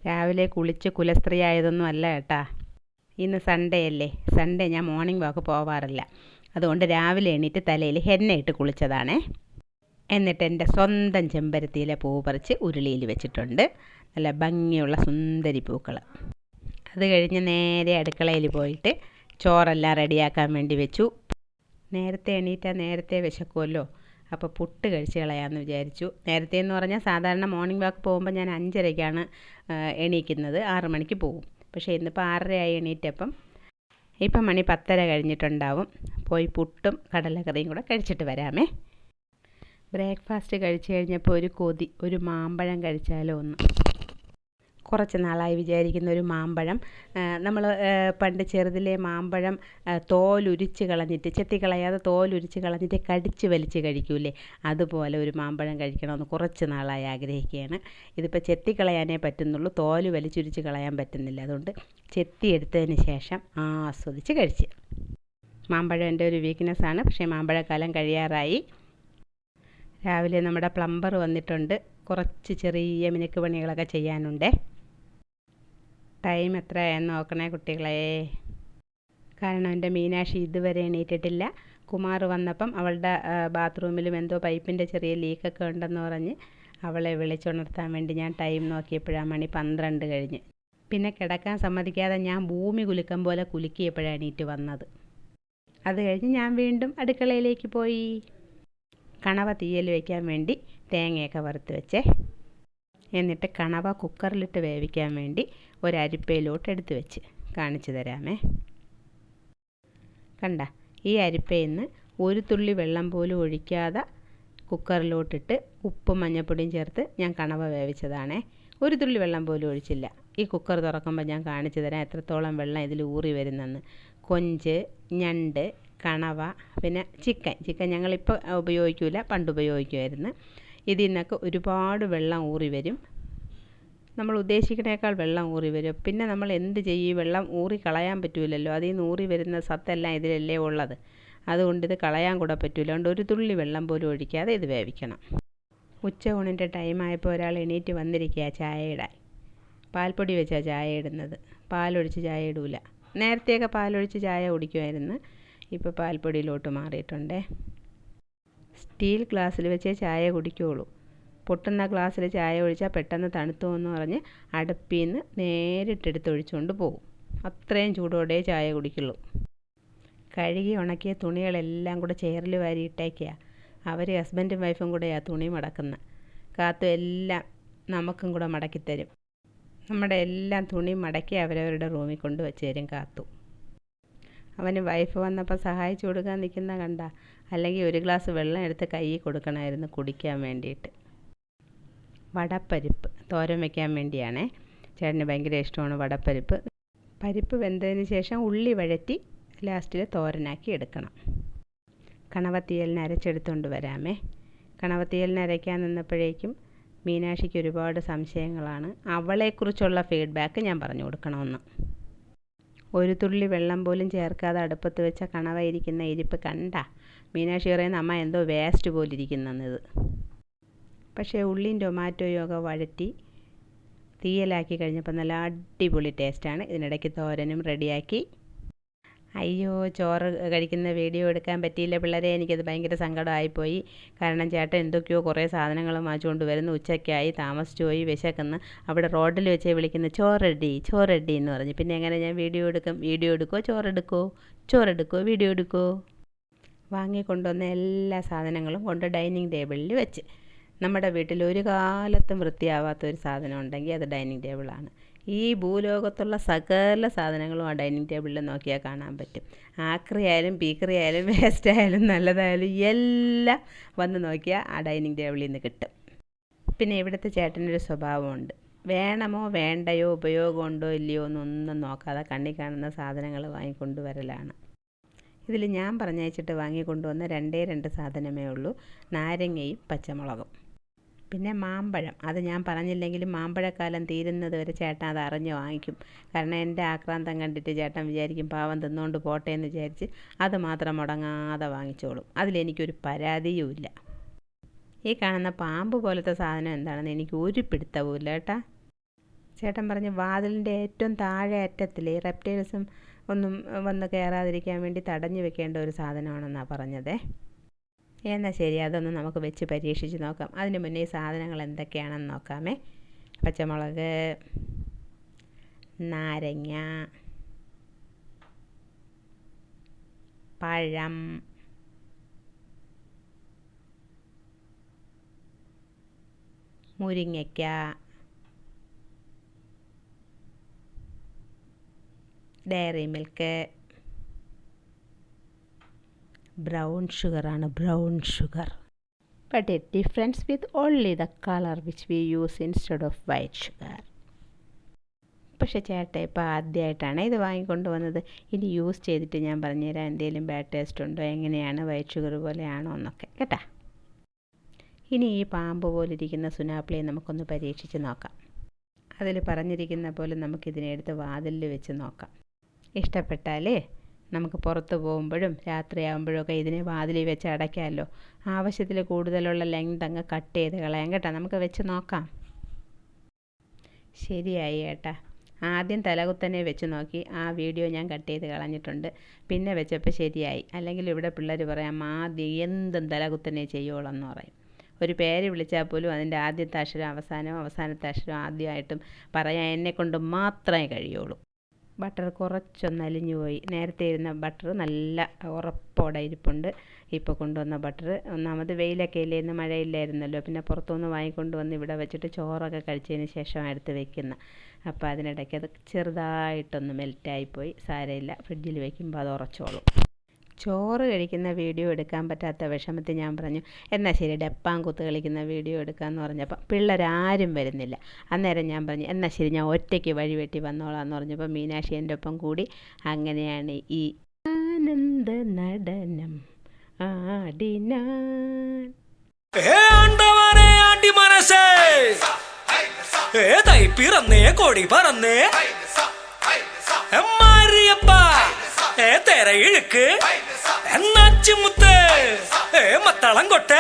രാവിലെ കുളിച്ച് കുലസ്ത്രീ ആയതൊന്നും അല്ല കേട്ടാ. ഇന്ന് സൺഡേ അല്ലേ. സൺഡേ ഞാൻ മോർണിംഗ് വാക്ക് പോവാറില്ല. അതുകൊണ്ട് രാവിലെ എണീറ്റ് തലയിൽ എണ്ണയിട്ട് കുളിച്ചതാണേ. എന്നിട്ട് എൻ്റെ സ്വന്തം ചെമ്പരത്തിയിലെ പൂ പറിച്ച് ഉരുളിയിൽ വെച്ചിട്ടുണ്ട്. നല്ല ഭംഗിയുള്ള സുന്ദരി പൂക്കൾ. അത് കഴിഞ്ഞ് നേരെ അടുക്കളയിൽ പോയിട്ട് ചോറെല്ലാം റെഡിയാക്കാൻ വേണ്ടി വെച്ചു. നേരത്തെ എണീറ്റാൽ നേരത്തെ വിശക്കുമല്ലോ. അപ്പോൾ പുട്ട് കഴിച്ച് കളയാമെന്ന് വിചാരിച്ചു. നേരത്തെ എന്ന് പറഞ്ഞാൽ സാധാരണ മോർണിംഗ് വാക്ക് പോകുമ്പോൾ ഞാൻ 5:30ക്കാണ് എണീക്കുന്നത്. 6 മണിക്ക് പോകും. പക്ഷേ ഇന്നിപ്പോൾ 6:30 ആയി എണീറ്റപ്പം. ഇപ്പം മണി 10:30 കഴിഞ്ഞിട്ടുണ്ടാവും. പോയി പുട്ടും കടലക്കറിയും കൂടെ കഴിച്ചിട്ട് വരാമേ. ബ്രേക്ക്ഫാസ്റ്റ് കഴിച്ച് കഴിഞ്ഞപ്പോൾ ഒരു കൊതി, ഒരു മാമ്പഴം കഴിച്ചാലോ ഒന്ന്. കുറച്ച് നാളായി വിചാരിക്കുന്ന ഒരു മാമ്പഴം. നമ്മൾ പണ്ട് ചെറുതിലെ മാമ്പഴം തോലുരിച്ച് കളഞ്ഞിട്ട്, ചെത്തിക്കളയാതെ തോലുരിച്ച് കളഞ്ഞിട്ട് കടിച്ച് വലിച്ച് കഴിക്കൂലേ, അതുപോലെ ഒരു മാമ്പഴം കഴിക്കണമെന്ന് കുറച്ച് നാളായി ആഗ്രഹിക്കുകയാണ്. ഇതിപ്പോൾ ചെത്തിക്കളയാനേ പറ്റുന്നുള്ളൂ, തോല് വലിച്ചുരിച്ച് കളയാൻ പറ്റുന്നില്ല. അതുകൊണ്ട് ചെത്തിയെടുത്തതിന് ശേഷം ആസ്വദിച്ച് കഴിച്ച്. മാമ്പഴം എൻ്റെ ഒരു വീക്ക്നെസ്സാണ്. പക്ഷേ മാമ്പഴക്കാലം കഴിയാറായി. രാവിലെ നമ്മുടെ പ്ലംബർ വന്നിട്ടുണ്ട്. കുറച്ച് ചെറിയ മിനുക്ക് പണികളൊക്കെ ചെയ്യാനുണ്ടേ. ടൈം എത്രയായെന്ന് നോക്കണേ കുട്ടികളെ. കാരണം എൻ്റെ മീനാക്ഷി ഇതുവരെ എണീറ്റിട്ടില്ല. കുമാർ വന്നപ്പം അവളുടെ ബാത്റൂമിലും എന്തോ പൈപ്പിൻ്റെ ചെറിയ ലീക്കൊക്കെ ഉണ്ടെന്ന് പറഞ്ഞ് അവളെ വിളിച്ചുണർത്താൻ വേണ്ടി ഞാൻ ടൈം നോക്കിയപ്പോഴാണ് മണി 12 കഴിഞ്ഞ്. പിന്നെ കിടക്കാൻ സമ്മതിക്കാതെ ഞാൻ ഭൂമി കുലുക്കം പോലെ കുലുക്കിയപ്പോഴാണ് എണീറ്റ് വന്നത്. അത് കഴിഞ്ഞ് ഞാൻ വീണ്ടും അടുക്കളയിലേക്ക് പോയി. കണവ തീയൽ വയ്ക്കാൻ വേണ്ടി തേങ്ങയൊക്കെ വറുത്ത് വെച്ചേ. എന്നിട്ട് കണവ കുക്കറിലിട്ട് വേവിക്കാൻ വേണ്ടി ഒരരിപ്പയിലോട്ട് എടുത്ത് വെച്ച് കാണിച്ചു തരാമേ. കണ്ട, ഈ അരിപ്പയിൽ നിന്ന് ഒരു തുള്ളി വെള്ളം പോലും ഒഴിക്കാതെ കുക്കറിലോട്ടിട്ട് ഉപ്പും മഞ്ഞൾപ്പൊടിയും ചേർത്ത് ഞാൻ കണവ വേവിച്ചതാണേ. ഒരു തുള്ളി വെള്ളം പോലും ഒഴിച്ചില്ല. ഈ കുക്കർ തുറക്കുമ്പോൾ ഞാൻ കാണിച്ചു തരാം എത്രത്തോളം വെള്ളം ഇതിൽ ഊറി വരുന്നെന്ന്. കൊഞ്ച്, ഞണ്ട്, കണവ, പിന്നെ ചിക്കൻ ഞങ്ങളിപ്പോൾ ഉപയോഗിക്കില്ല, പണ്ട് ഉപയോഗിക്കുമായിരുന്നു. ഇതിൽ നിന്നൊക്കെ ഒരുപാട് വെള്ളം ഊറി വരും. നമ്മൾ ഉദ്ദേശിക്കുന്നേക്കാൾ വെള്ളം ഊറി വരും. പിന്നെ നമ്മൾ എന്ത് ചെയ്യും? വെള്ളം ഊറി കളയാൻ പറ്റില്ലല്ലോ. അതിൽ നിന്ന് ഊറി വരുന്ന സത്തെല്ലാം ഇതിലല്ലേ ഉള്ളത്. അതുകൊണ്ട് ഇത് കളയാൻ കൂടെ പറ്റില്ല. അതുകൊണ്ട് ഒരു തുള്ളി വെള്ളം പോലും ഒഴിക്കാതെ ഇത് വേവിക്കണം. ഉച്ച ഊണിൻ്റെ ടൈമായപ്പോൾ ഒരാൾ എണീറ്റ് വന്നിരിക്കുക ചായ ഇടാൻ. പാൽപ്പൊടി വെച്ചാണ് ചായ ഇടുന്നത്, പാലൊഴിച്ച് ചായ ഇടൂല. നേരത്തെയൊക്കെ പാലൊഴിച്ച് ചായ കുടിക്കുമായിരുന്നു. ഇപ്പോൾ പാൽപ്പൊടിയിലോട്ട് മാറിയിട്ടുണ്ടേ. സ്റ്റീൽ ഗ്ലാസ്സിൽ വെച്ചേ ചായ കുടിക്കുകയുള്ളൂ. പൊട്ടുന്ന ഗ്ലാസ്സിൽ ചായ ഒഴിച്ചാൽ പെട്ടെന്ന് തണുത്തു എന്ന് പറഞ്ഞ് അടുപ്പിൽ നിന്ന് നേരിട്ടെടുത്ത് ഒഴിച്ചുകൊണ്ട് പോകും. അത്രയും ചൂടോടെ ചായ കുടിക്കുള്ളൂ. കഴുകി ഉണക്കിയ തുണികളെല്ലാം കൂടെ ചെയറിൽ വാരിയിട്ടേക്കുക. അവർ ഹസ്ബൻഡും വൈഫും കൂടെയാണ് തുണി മടക്കുന്നത്. കാത്തു എല്ലാം നമുക്കും കൂടെ മടക്കിത്തരും. നമ്മുടെ എല്ലാം തുണി മടക്കി അവരവരുടെ റൂമിൽ കൊണ്ട് വെച്ച് തരും കാത്തു. അവന് വൈഫ് വന്നപ്പോൾ സഹായിച്ചു കൊടുക്കാൻ നിൽക്കുന്ന കണ്ട. അല്ലെങ്കിൽ ഒരു ഗ്ലാസ് വെള്ളം എടുത്ത് കയ്യിൽ കൊടുക്കണമായിരുന്നു കുടിക്കാൻ വേണ്ടിയിട്ട്. വടപ്പരിപ്പ് തോരൻ വയ്ക്കാൻ വേണ്ടിയാണേ. ചേട്ടന് ഭയങ്കര ഇഷ്ടമാണ് വടപ്പരിപ്പ്. പരിപ്പ് വെന്തതിന് ശേഷം ഉള്ളി വഴറ്റി ലാസ്റ്റിൽ തോരനാക്കി എടുക്കണം. കണവത്തീയലിന് അരച്ചെടുത്തുകൊണ്ട് വരാമേ. കണവത്തീയലിന് അരയ്ക്കാൻ നിന്നപ്പോഴേക്കും മീനാക്ഷിക്ക് ഒരുപാട് സംശയങ്ങളാണ്. അവളെക്കുറിച്ചുള്ള ഫീഡ്ബാക്ക് ഞാൻ പറഞ്ഞു കൊടുക്കണമെന്ന്. ഒരു തുള്ളി വെള്ളം പോലും ചേർക്കാതെ അടുപ്പത്ത് വെച്ച കണവ ഇരിക്കുന്ന ഇരിപ്പ് കണ്ട. മീനാക്ഷി പറയുന്ന അമ്മ എന്തോ വേസ്റ്റ് പോലെ ഇരിക്കുന്നെന്നത്. പക്ഷേ ഉള്ളിയും ടൊമാറ്റോയും ഒക്കെ വഴറ്റി തീയലാക്കി കഴിഞ്ഞപ്പോൾ നല്ല അടിപൊളി ടേസ്റ്റാണ്. ഇതിനിടയ്ക്ക് തോരനും റെഡിയാക്കി. അയ്യോ, ചോറ് കഴിക്കുന്ന വീഡിയോ എടുക്കാൻ പറ്റിയില്ല പിള്ളേരെ. എനിക്കത് ഭയങ്കര സങ്കടമായിപ്പോയി. കാരണം ചേട്ടൻ എന്തൊക്കെയോ കുറേ സാധനങ്ങൾ വാങ്ങിച്ചുകൊണ്ട് വരുന്നു. ഉച്ചയ്ക്കായി, താമസിച്ചു പോയി, വിശക്കുന്നു. അവിടെ റോഡിൽ വെച്ചേ വിളിക്കുന്നു ചോറെടി എന്ന് പറഞ്ഞ്. പിന്നെ എങ്ങനെ ഞാൻ വീഡിയോ എടുക്കും? വീഡിയോ എടുക്കുമോ ചോറെടുക്കുമോ വീഡിയോ എടുക്കുമോ? വാങ്ങിക്കൊണ്ടുവന്ന എല്ലാ സാധനങ്ങളും കൊണ്ട് ഡൈനിങ് ടേബിളിൽ വെച്ച്. നമ്മുടെ വീട്ടിൽ ഒരു കാലത്തും വൃത്തിയാവാത്തൊരു സാധനം ഉണ്ടെങ്കിൽ അത് ഡൈനിങ് ടേബിളാണ്. ഈ ഭൂലോകത്തുള്ള സകല സാധനങ്ങളും ആ ഡൈനിങ് ടേബിളിൽ നോക്കിയാൽ കാണാൻ പറ്റും. ആക്രി ആയാലും പീക്കറി ആയാലും വേസ്റ്റ് ആയാലും നല്ലതായാലും എല്ലാം വന്ന് നോക്കിയാൽ ആ ഡൈനിങ് ടേബിളിൽ നിന്ന് കിട്ടും. പിന്നെ ഇവിടുത്തെ ചേട്ടനൊരു സ്വഭാവമുണ്ട്. വേണമോ വേണ്ടയോ ഉപയോഗമുണ്ടോ ഇല്ലയോ എന്നൊന്നും നോക്കാതെ കണ്ണി കാണുന്ന സാധനങ്ങൾ വാങ്ങിക്കൊണ്ട് വരലാണ്. ഇതിൽ ഞാൻ പറഞ്ഞയച്ചിട്ട് വാങ്ങിക്കൊണ്ടുവന്ന 2 സാധനമേ ഉള്ളൂ. നാരങ്ങയും പച്ചമുളകും. പിന്നെ മാമ്പഴം. അത് ഞാൻ പറഞ്ഞില്ലെങ്കിലും മാമ്പഴക്കാലം തീരുന്നത് വരെ ചേട്ടൻ അത് അറിഞ്ഞ് വാങ്ങിക്കും. കാരണം എൻ്റെ ആക്രാന്തം കണ്ടിട്ട് ചേട്ടൻ വിചാരിക്കും പാവം തിന്നുകൊണ്ട് പോട്ടെ എന്ന് വിചാരിച്ച് അത് മാത്രം മുടങ്ങാതെ വാങ്ങിച്ചോളും. അതിലെനിക്കൊരു പരാതിയുമില്ല. ഈ കാണുന്ന പാമ്പ് പോലത്തെ സാധനം എന്താണെന്ന് എനിക്ക് ഒരു പിടുത്തവുമില്ല കേട്ടാ. ചേട്ടൻ പറഞ്ഞ് വാതിലിൻ്റെ ഏറ്റവും താഴെ അറ്റത്തില്ലേ റെപ്റ്റൈൽസും ഒന്നും വന്ന് കയറാതിരിക്കാൻ വേണ്ടി തടഞ്ഞു വെക്കേണ്ട ഒരു സാധനമാണെന്നാണ് പറഞ്ഞത്. എന്നാൽ ശരി, അതൊന്ന് നമുക്ക് വെച്ച് പരീക്ഷിച്ച് നോക്കാം. അതിന് മുന്നേ ഈ സാധനങ്ങൾ എന്തൊക്കെയാണെന്ന് നോക്കാമേ. പച്ചമുളക്, നാരങ്ങ, പഴം, മുരിങ്ങയ്ക്ക, ഡയറി മിൽക്ക്, ബ്രൗൺ ഷുഗറാണ്, brown sugar. But it difference with only the colour which we use instead of white sugar. പക്ഷേ ചേട്ടാ ഇപ്പോൾ ആദ്യമായിട്ടാണ് ഇത് വാങ്ങിക്കൊണ്ട് വന്നത്. ഇനി യൂസ് ചെയ്തിട്ട് ഞാൻ പറഞ്ഞുതരാം എന്തെങ്കിലും ബാഡ് ടേസ്റ്റ് ഉണ്ടോ, എങ്ങനെയാണ് വൈറ്റ് ഷുഗർ പോലെയാണോ എന്നൊക്കെ കേട്ടാ. ഇനി ഈ പാമ്പ് പോലിരിക്കുന്ന സുനാപ്പിളിയെ നമുക്കൊന്ന് പരീക്ഷിച്ച് നോക്കാം. അതിൽ പറഞ്ഞിരിക്കുന്ന പോലെ നമുക്കിതിനെ എടുത്ത് വാതിലിൽ വെച്ച് നോക്കാം. ഇഷ്ടപ്പെട്ടാലേ നമുക്ക് പുറത്ത് പോകുമ്പോഴും രാത്രിയാകുമ്പോഴൊക്കെ ഇതിനെ വാതിലിൽ വെച്ച് അടയ്ക്കാമല്ലോ. ആവശ്യത്തിൽ കൂടുതലുള്ള ലെങ്ത് അങ്ങ് കട്ട് ചെയ്ത് കളയാം കേട്ടോ. നമുക്ക് വെച്ച് നോക്കാം. ശരിയായി ഏട്ടാ. ആദ്യം തലകുത്തനെ വെച്ച് നോക്കി, ആ വീഡിയോ ഞാൻ കട്ട് ചെയ്ത് കളഞ്ഞിട്ടുണ്ട്. പിന്നെ വെച്ചപ്പോൾ ശരിയായി. അല്ലെങ്കിൽ ഇവിടെ പിള്ളേർ പറയാം ആദ്യം എന്തും തലകുത്തനെ ചെയ്യുള്ളൂ എന്ന് പറയും. ഒരു പേര് വിളിച്ചാൽ പോലും അതിൻ്റെ ആദ്യത്തെ അക്ഷരം അവസാനവും അവസാനത്തെ അക്ഷരം ആദ്യമായിട്ടും പറയാൻ എന്നെക്കൊണ്ട് മാത്രമേ കഴിയുള്ളൂ. ബട്ടർ കുറച്ചൊന്ന് അലിഞ്ഞു പോയി. നേരത്തെ ഇരുന്ന ബട്ടർ നല്ല ഉറപ്പോടെ ഇരിപ്പുണ്ട്. ഇപ്പോൾ കൊണ്ടുവന്ന ബട്ടർ ഒന്നാമത് വെയിലൊക്കെ ഇല്ലായിരുന്നു, മഴയില്ലായിരുന്നല്ലോ. പിന്നെ പുറത്തുനിന്ന് വാങ്ങിക്കൊണ്ട് വന്ന് ഇവിടെ വെച്ചിട്ട് ചോറൊക്കെ കഴിച്ചതിന് ശേഷം എടുത്ത് വെക്കുന്ന. അപ്പോൾ അതിനിടയ്ക്ക് അത് ചെറുതായിട്ടൊന്ന് മെൽറ്റായിപ്പോയി. സാരമില്ല, ഫ്രിഡ്ജിൽ വയ്ക്കുമ്പോൾ അത് ഉറച്ചോളും. ചോറ് കഴിക്കുന്ന വീഡിയോ എടുക്കാൻ പറ്റാത്ത വിഷമത്തിൽ ഞാൻ പറഞ്ഞു എന്നാൽ ശരി ഡപ്പാങ്കുത്ത് കളിക്കുന്ന വീഡിയോ എടുക്കാമെന്ന് പറഞ്ഞപ്പോൾ പിള്ളേരാരും വരുന്നില്ല. അന്നേരം ഞാൻ പറഞ്ഞു എന്നാൽ ശരി ഞാൻ ഒറ്റയ്ക്ക് വഴി വെട്ടി വന്നോളാം എന്ന് പറഞ്ഞപ്പോൾ മീനാക്ഷി എൻ്റെ ഒപ്പം കൂടി. അങ്ങനെയാണ് ഈ ആനന്ദ നടനം ആടിനാൻ. പിറന്നേ കൊടി പറന്നേ തെരയിഴുക്ക് എന്നാച്ചുമുത്ത് മത്തളം കൊട്ടേ